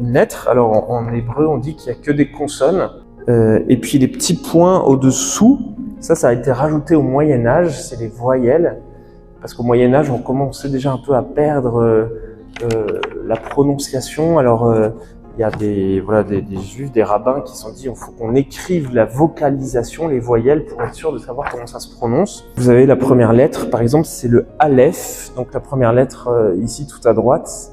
lettre. Alors en hébreu, on dit qu'il n'y a que des consonnes. Et puis les petits points au-dessous, ça a été rajouté au Moyen-Âge, c'est les voyelles. Parce qu'au Moyen-Âge, on commençait déjà un peu à perdre la prononciation. Alors il y a des juifs, des rabbins qui se sont dit il faut qu'on écrive la vocalisation, les voyelles, pour être sûr de savoir comment ça se prononce. Vous avez la première lettre, par exemple, c'est le Aleph, donc la première lettre ici tout à droite,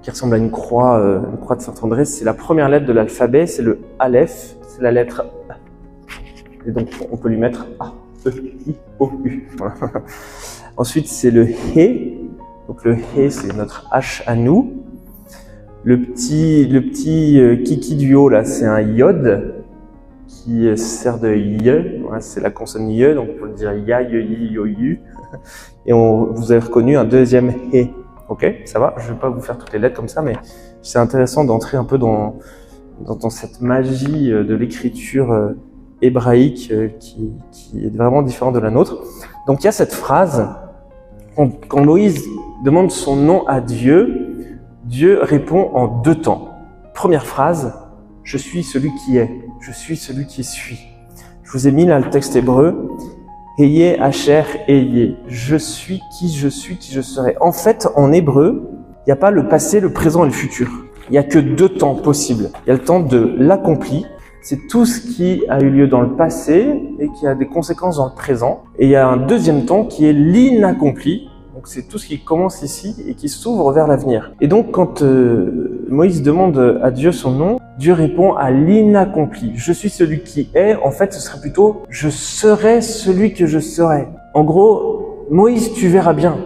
qui ressemble à une croix de Saint-André, c'est la première lettre de l'alphabet, c'est le Aleph, c'est la lettre A. Et donc on peut lui mettre A, E, I, O, U. Voilà. Ensuite c'est le He, donc le He c'est notre H à nous. Le petit kiki du haut là, c'est un Yod qui sert de Y, voilà, c'est la consonne Y, donc on peut le dire Ya, Ye, Yi, Yo, Yu. Et vous avez reconnu un deuxième He. Ok, ça va, je ne vais pas vous faire toutes les lettres comme ça, mais c'est intéressant d'entrer un peu dans cette magie de l'écriture hébraïque qui est vraiment différente de la nôtre. Donc il y a cette phrase, quand Moïse demande son nom à Dieu, Dieu répond en deux temps. Première phrase, je suis celui qui est, je suis celui qui suis. Je vous ai mis là le texte hébreu. Eye, Asher, Eye. Je suis qui je serai. En fait, en hébreu, il n'y a pas le passé, le présent et le futur. Il n'y a que deux temps possibles. Il y a le temps de l'accompli. C'est tout ce qui a eu lieu dans le passé et qui a des conséquences dans le présent. Et il y a un deuxième temps qui est l'inaccompli. Donc c'est tout ce qui commence ici et qui s'ouvre vers l'avenir. Et donc quand Moïse demande à Dieu son nom, Dieu répond à l'inaccompli. Je suis celui qui est, en fait ce serait plutôt je serai celui que je serai. En gros, Moïse, tu verras bien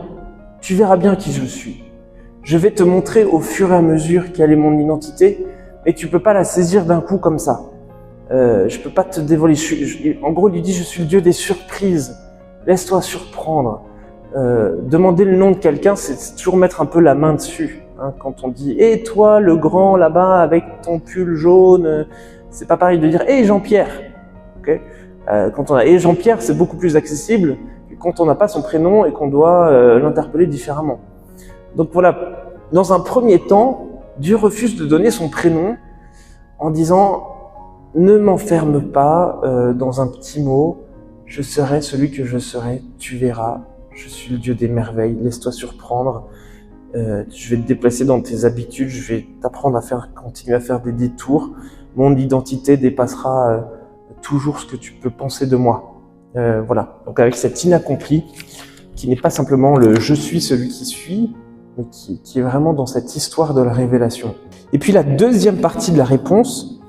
qui je suis. Je vais te montrer au fur et à mesure quelle est mon identité, mais tu peux pas la saisir d'un coup comme ça. Je peux pas te dévoiler. En gros, il lui dit je suis le Dieu des surprises. Laisse-toi surprendre. Demander le nom de quelqu'un, c'est toujours mettre un peu la main dessus. Hein, quand on dit « Et toi, le grand là-bas avec ton pull jaune », c'est pas pareil de dire « Et Jean-Pierre ». Okay, quand on a « Et Jean-Pierre », c'est beaucoup plus accessible que quand on n'a pas son prénom et qu'on doit l'interpeller différemment. Donc voilà, dans un premier temps, Dieu refuse de donner son prénom en disant « Ne m'enferme pas dans un petit mot, je serai celui que je serai, tu verras ». Je suis le Dieu des merveilles, laisse-toi surprendre. Je vais te déplacer dans tes habitudes, je vais t'apprendre à continuer à faire des détours. Mon identité dépassera toujours ce que tu peux penser de moi. Voilà. Donc avec cet inaccompli, qui n'est pas simplement le « je suis celui qui suis », mais qui est vraiment dans cette histoire de la révélation. Et puis la deuxième partie de la réponse,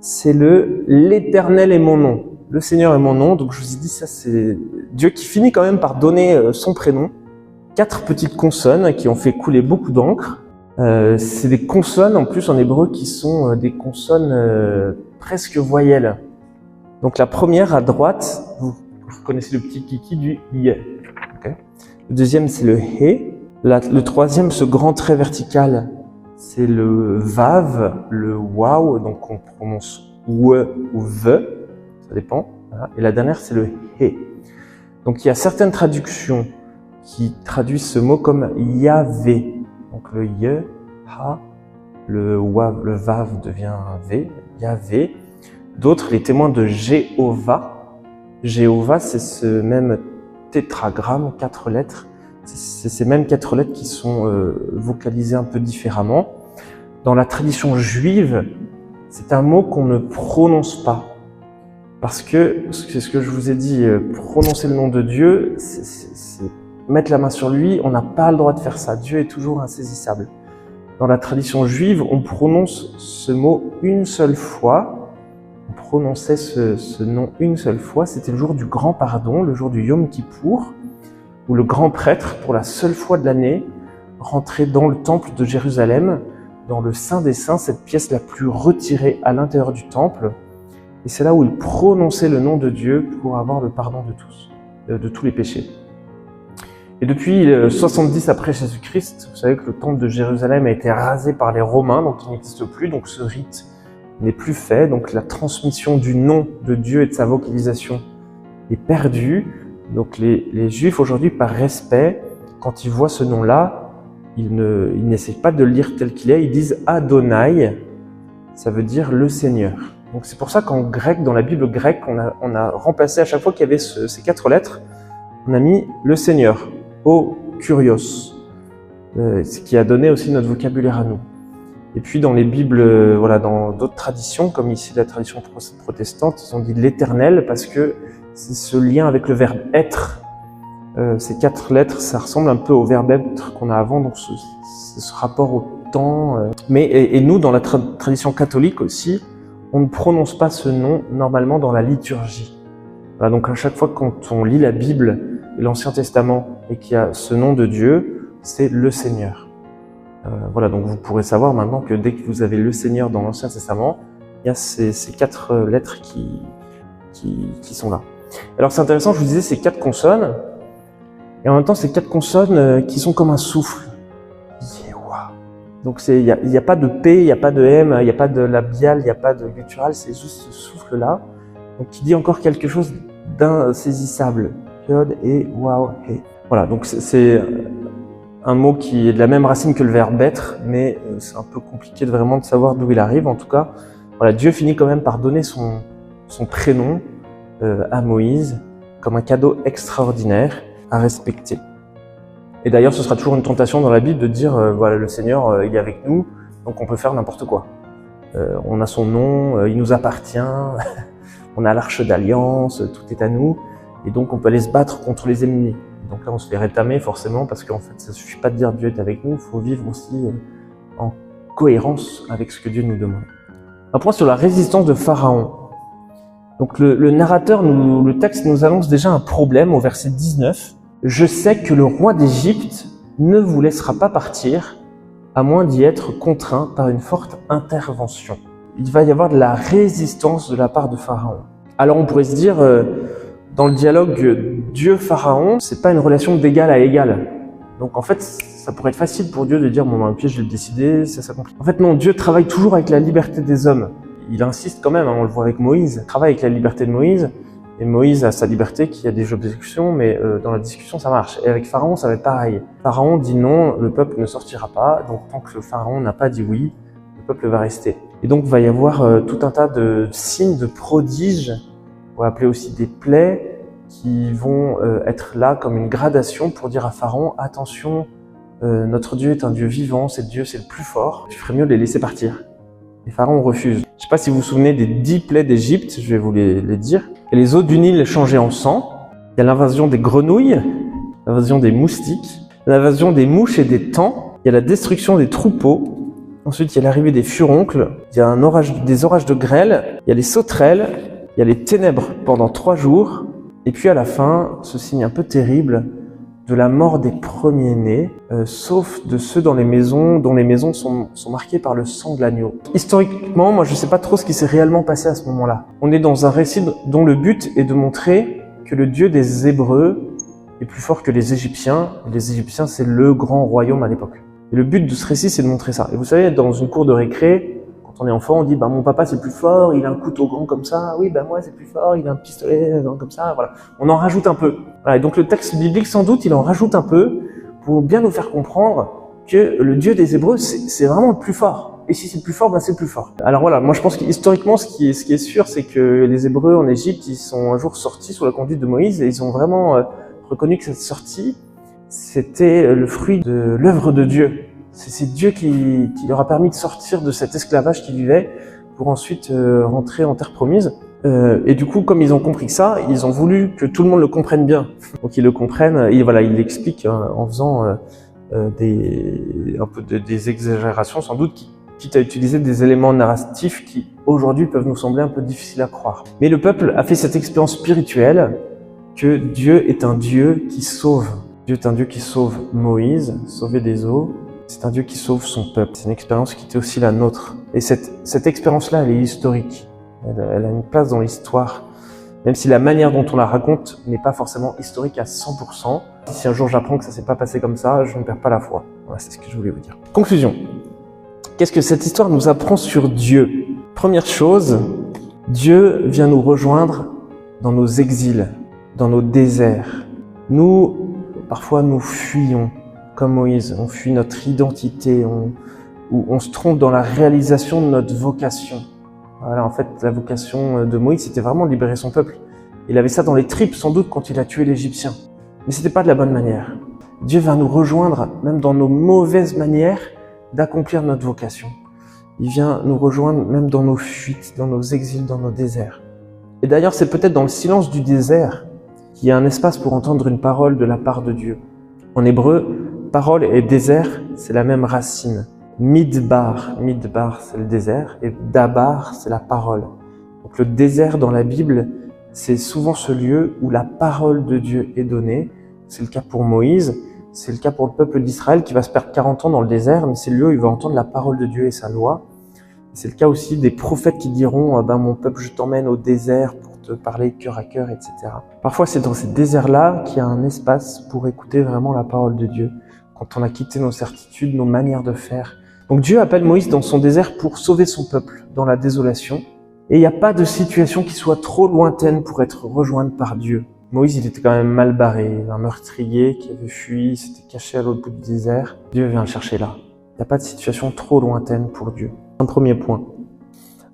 c'est « l'Éternel est mon nom ». Le Seigneur est mon nom, donc je vous ai dit ça, c'est Dieu qui finit quand même par donner son prénom. 4 petites consonnes qui ont fait couler beaucoup d'encre. C'est des consonnes en plus en hébreu qui sont des consonnes presque voyelles. Donc la première à droite, vous reconnaissez le petit kiki du Y. Okay. Le deuxième c'est le He. Le troisième, ce grand trait vertical, c'est le Vav, le Waw, donc on prononce Oué ou V. Ça dépend. Voilà. Et la dernière, c'est le He. Donc il y a certaines traductions qui traduisent ce mot comme Yahvé. Donc le Y, Ha, le Wav, le Vav devient un V, Yahvé. D'autres, les témoins de Jéhovah. Jéhovah, c'est ce même tétragramme, 4 lettres. C'est ces mêmes 4 lettres qui sont vocalisées un peu différemment. Dans la tradition juive, c'est un mot qu'on ne prononce pas. Parce que, c'est ce que je vous ai dit, prononcer le nom de Dieu, c'est mettre la main sur lui, on n'a pas le droit de faire ça. Dieu est toujours insaisissable. Dans la tradition juive, on prononce ce mot une seule fois. On prononçait ce nom une seule fois. C'était le jour du grand pardon, le jour du Yom Kippour, où le grand prêtre, pour la seule fois de l'année, rentrait dans le temple de Jérusalem, dans le Saint des Saints, cette pièce la plus retirée à l'intérieur du temple. Et c'est là où il prononçait le nom de Dieu pour avoir le pardon de tous les péchés. Et depuis 70 après Jésus-Christ, vous savez que le temple de Jérusalem a été rasé par les Romains, donc il n'existe plus, donc ce rite n'est plus fait, donc la transmission du nom de Dieu et de sa vocalisation est perdue. Donc les Juifs aujourd'hui, par respect, quand ils voient ce nom-là, ils n'essaient pas de le lire tel qu'il est, ils disent Adonai, ça veut dire le Seigneur. Donc c'est pour ça qu'en grec, dans la Bible grecque, on a remplacé à chaque fois qu'il y avait ces 4 lettres, on a mis le Seigneur, O Kurios, ce qui a donné aussi notre vocabulaire à nous. Et puis dans les Bibles, voilà, dans d'autres traditions, comme ici la tradition protestante, ils ont dit l'Éternel parce que c'est ce lien avec le verbe être. Ces 4 lettres, ça ressemble un peu au verbe être qu'on a avant, donc ce rapport au temps. Et nous, dans la tradition catholique aussi, on ne prononce pas ce nom normalement dans la liturgie. Voilà, donc à chaque fois quand on lit la Bible et l'Ancien Testament et qu'il y a ce nom de Dieu, c'est le Seigneur. Voilà, donc vous pourrez savoir maintenant que dès que vous avez le Seigneur dans l'Ancien Testament, il y a ces 4 lettres qui sont là. Alors c'est intéressant, je vous disais, ces 4 consonnes, et en même temps ces 4 consonnes qui sont comme un souffle. Yehoua. Donc il n'y a pas de P, il n'y a pas de M, il n'y a pas de labial, il n'y a pas de guttural, c'est juste ce souffle-là, donc qui dit encore quelque chose d'insaisissable. Yod et Waw He. Voilà, donc c'est un mot qui est de la même racine que le verbe être, mais c'est un peu compliqué vraiment de savoir d'où il arrive. En tout cas, voilà, Dieu finit quand même par donner son prénom à Moïse comme un cadeau extraordinaire à respecter. Et d'ailleurs, ce sera toujours une tentation dans la Bible de dire voilà, le Seigneur, il est avec nous, donc on peut faire n'importe quoi. On a son nom, il nous appartient, on a l'arche d'alliance, tout est à nous, et donc on peut aller se battre contre les ennemis. Donc là, on se fait rétamer forcément parce qu'en fait, ça suffit pas de dire Dieu est avec nous, il faut vivre aussi en cohérence avec ce que Dieu nous demande. Un point sur la résistance de Pharaon. Donc le narrateur, le texte nous annonce déjà un problème au verset 19. « Je sais que le roi d'Égypte ne vous laissera pas partir, à moins d'y être contraint par une forte intervention. » Il va y avoir de la résistance de la part de Pharaon. Alors on pourrait se dire, dans le dialogue Dieu-Pharaon, c'est pas une relation d'égal à égal. Donc en fait, ça pourrait être facile pour Dieu de dire « bon, ok, je l'ai décidé, ça s'accomplit ». En fait non, Dieu travaille toujours avec la liberté des hommes. Il insiste quand même, on le voit avec Moïse, il travaille avec la liberté de Moïse, et Moïse a sa liberté qui a des objections, mais dans la discussion ça marche. Et avec Pharaon, ça va être pareil. Pharaon dit non, le peuple ne sortira pas, donc tant que le Pharaon n'a pas dit oui, le peuple va rester. Et donc il va y avoir tout un tas de signes, de prodiges, on va appeler aussi des plaies, qui vont être là comme une gradation pour dire à Pharaon, attention, notre Dieu est un Dieu vivant, c'est Dieu, c'est le plus fort, tu ferais mieux de les laisser partir. Et Pharaon refuse. Je ne sais pas si vous vous souvenez des 10 plaies d'Égypte, je vais vous les dire. Et les eaux du Nil changées en sang. Il y a l'invasion des grenouilles, l'invasion des moustiques, l'invasion des mouches et des tans. Il y a la destruction des troupeaux. Ensuite, il y a l'arrivée des furoncles. Il y a des orages de grêle. Il y a les sauterelles. Il y a les ténèbres pendant 3 jours. Et puis à la fin, ce signe un peu terrible de la mort des premiers-nés, sauf de ceux dont les maisons sont marquées par le sang de l'agneau. Historiquement, moi je ne sais pas trop ce qui s'est réellement passé à ce moment-là. On est dans un récit dont le but est de montrer que le Dieu des Hébreux est plus fort que les Égyptiens. Et les Égyptiens, c'est le grand royaume à l'époque. Et le but de ce récit, c'est de montrer ça. Et vous savez, dans une cour de récré, quand on est enfant, on dit bah mon papa c'est plus fort, il a un couteau grand comme ça, oui bah moi c'est plus fort, il a un pistolet grand comme ça, voilà. On en rajoute un peu. Voilà, et donc le texte biblique sans doute il en rajoute un peu pour bien nous faire comprendre que le Dieu des Hébreux c'est vraiment le plus fort. Et si c'est le plus fort, ben c'est le plus fort. Alors voilà, moi je pense qu'historiquement ce qui est sûr c'est que les Hébreux en Égypte ils sont un jour sortis sous la conduite de Moïse et ils ont vraiment reconnu que cette sortie c'était le fruit de l'œuvre de Dieu. C'est Dieu qui leur a permis de sortir de cet esclavage qu'ils vivaient pour ensuite rentrer en terre promise. Et du coup, comme ils ont compris ça, ils ont voulu que tout le monde le comprenne bien. Donc ils le comprennent, et voilà, ils l'expliquent en faisant des exagérations sans doute, quitte à utiliser des éléments narratifs qui aujourd'hui peuvent nous sembler un peu difficiles à croire. Mais le peuple a fait cette expérience spirituelle que Dieu est un Dieu qui sauve. Dieu est un Dieu qui sauve Moïse, sauvé des eaux. C'est un Dieu qui sauve son peuple. C'est une expérience qui était aussi la nôtre. Et cette expérience-là, elle est historique. Elle a une place dans l'histoire. Même si la manière dont on la raconte n'est pas forcément historique à 100%. Si un jour j'apprends que ça s'est pas passé comme ça, je ne perds pas la foi. Voilà, c'est ce que je voulais vous dire. Conclusion. Qu'est-ce que cette histoire nous apprend sur Dieu? Première chose, Dieu vient nous rejoindre dans nos exils, dans nos déserts. Nous, parfois, nous fuyons. Comme Moïse, on fuit notre identité, on se trompe dans la réalisation de notre vocation. Voilà, en fait, la vocation de Moïse, c'était vraiment de libérer son peuple. Il avait ça dans les tripes, sans doute, quand il a tué l'Égyptien. Mais c'était pas de la bonne manière. Dieu va nous rejoindre, même dans nos mauvaises manières, d'accomplir notre vocation. Il vient nous rejoindre même dans nos fuites, dans nos exils, dans nos déserts. Et d'ailleurs, c'est peut-être dans le silence du désert qu'il y a un espace pour entendre une parole de la part de Dieu. En hébreu, parole et désert, c'est la même racine. Midbar c'est le désert, et dabar, c'est la parole. Donc le désert dans la Bible, c'est souvent ce lieu où la parole de Dieu est donnée. C'est le cas pour Moïse, c'est le cas pour le peuple d'Israël qui va se perdre 40 ans dans le désert, mais c'est le lieu où il va entendre la parole de Dieu et sa loi. C'est le cas aussi des prophètes qui diront « mon peuple, je t'emmène au désert pour te parler cœur à cœur, etc. » Parfois, c'est dans ces déserts-là qu'il y a un espace pour écouter vraiment la parole de Dieu, quand on a quitté nos certitudes, nos manières de faire. Donc Dieu appelle Moïse dans son désert pour sauver son peuple dans la désolation. Et il n'y a pas de situation qui soit trop lointaine pour être rejointe par Dieu. Moïse, il était quand même mal barré, un meurtrier qui avait fui, s'était caché à l'autre bout du désert. Dieu vient le chercher là. Il n'y a pas de situation trop lointaine pour Dieu. Un premier point.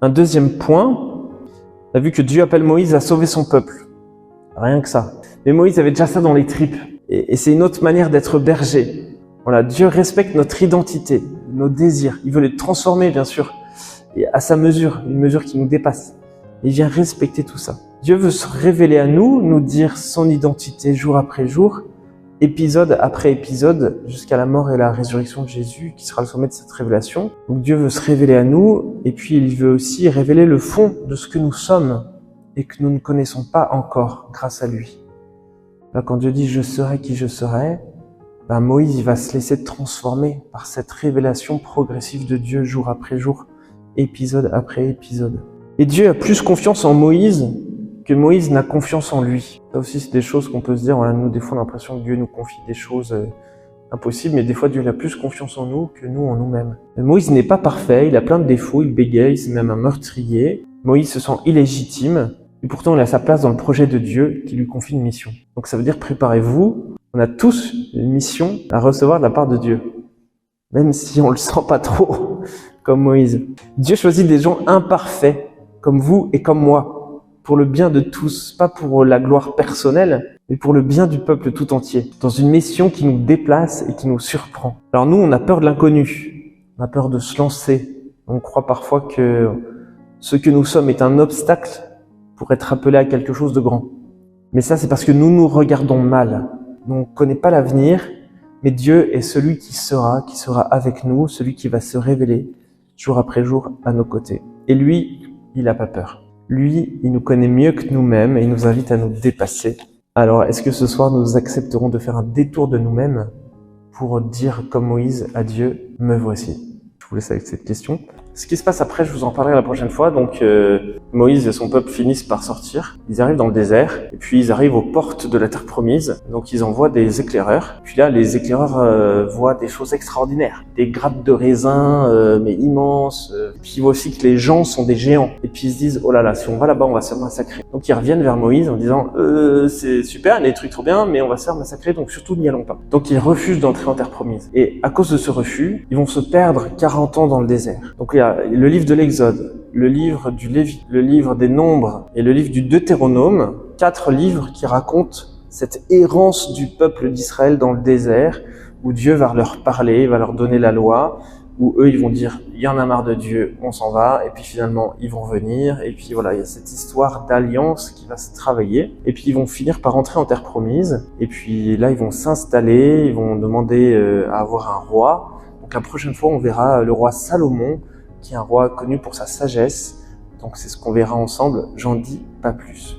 Un deuxième point, on a vu que Dieu appelle Moïse à sauver son peuple. Rien que ça. Mais Moïse avait déjà ça dans les tripes. Et c'est une autre manière d'être berger. Voilà, Dieu respecte notre identité, nos désirs. Il veut les transformer, bien sûr, et à sa mesure, une mesure qui nous dépasse. Il vient respecter tout ça. Dieu veut se révéler à nous, nous dire son identité jour après jour, épisode après épisode, jusqu'à la mort et la résurrection de Jésus, qui sera le sommet de cette révélation. Donc Dieu veut se révéler à nous, et puis il veut aussi révéler le fond de ce que nous sommes, et que nous ne connaissons pas encore grâce à lui. Là, quand Dieu dit « je serai qui je serai », Moïse il va se laisser transformer par cette révélation progressive de Dieu jour après jour, épisode après épisode. Et Dieu a plus confiance en Moïse que Moïse n'a confiance en lui. Ça aussi, c'est des choses qu'on peut se dire, nous, des fois, on a l'impression que Dieu nous confie des choses impossibles, mais des fois, Dieu a plus confiance en nous que nous en nous-mêmes. Mais Moïse n'est pas parfait, il a plein de défauts, il bégaye, c'est même un meurtrier. Moïse se sent illégitime, et pourtant, il a sa place dans le projet de Dieu qui lui confie une mission. Donc ça veut dire, préparez-vous, on a tous une mission à recevoir de la part de Dieu. Même si on le sent pas trop, comme Moïse. Dieu choisit des gens imparfaits, comme vous et comme moi, pour le bien de tous, pas pour la gloire personnelle, mais pour le bien du peuple tout entier, dans une mission qui nous déplace et qui nous surprend. Alors nous, on a peur de l'inconnu, on a peur de se lancer. On croit parfois que ce que nous sommes est un obstacle pour être appelé à quelque chose de grand. Mais ça, c'est parce que nous nous regardons mal. Nous, on ne connaît pas l'avenir, mais Dieu est celui qui sera avec nous, celui qui va se révéler jour après jour à nos côtés. Et lui, il n'a pas peur. Lui, il nous connaît mieux que nous-mêmes et il nous invite à nous dépasser. Alors, est-ce que ce soir, nous accepterons de faire un détour de nous-mêmes pour dire comme Moïse à Dieu, me voici? Je vous laisse avec cette question. Ce qui se passe après, je vous en parlerai la prochaine fois. Donc, Moïse et son peuple finissent par sortir. Ils arrivent dans le désert, et puis ils arrivent aux portes de la terre promise. Donc, ils envoient des éclaireurs. Puis là, les éclaireurs voient des choses extraordinaires. Des grappes de raisins, mais immenses. Puis ils voient aussi que les gens sont des géants. Et puis ils se disent, oh là là, si on va là-bas, on va se faire massacrer. Donc, ils reviennent vers Moïse en disant, c'est super, il y a des trucs trop bien, mais on va se faire massacrer, donc surtout n'y allons pas. Donc, ils refusent d'entrer en terre promise. Et à cause de ce refus, ils vont se perdre 40 ans dans le désert. Donc, il y a le livre de l'Exode, le livre du Lévitique, le livre des Nombres et le livre du Deutéronome, 4 livres qui racontent cette errance du peuple d'Israël dans le désert, où Dieu va leur parler, va leur donner la loi, où eux ils vont dire il y en a marre de Dieu, on s'en va, et puis finalement ils vont venir, et puis voilà, il y a cette histoire d'alliance qui va se travailler, et puis ils vont finir par entrer en terre promise, et puis là ils vont s'installer, ils vont demander à avoir un roi. Donc la prochaine fois on verra le roi Salomon, qui est un roi connu pour sa sagesse. Donc c'est ce qu'on verra ensemble, j'en dis pas plus.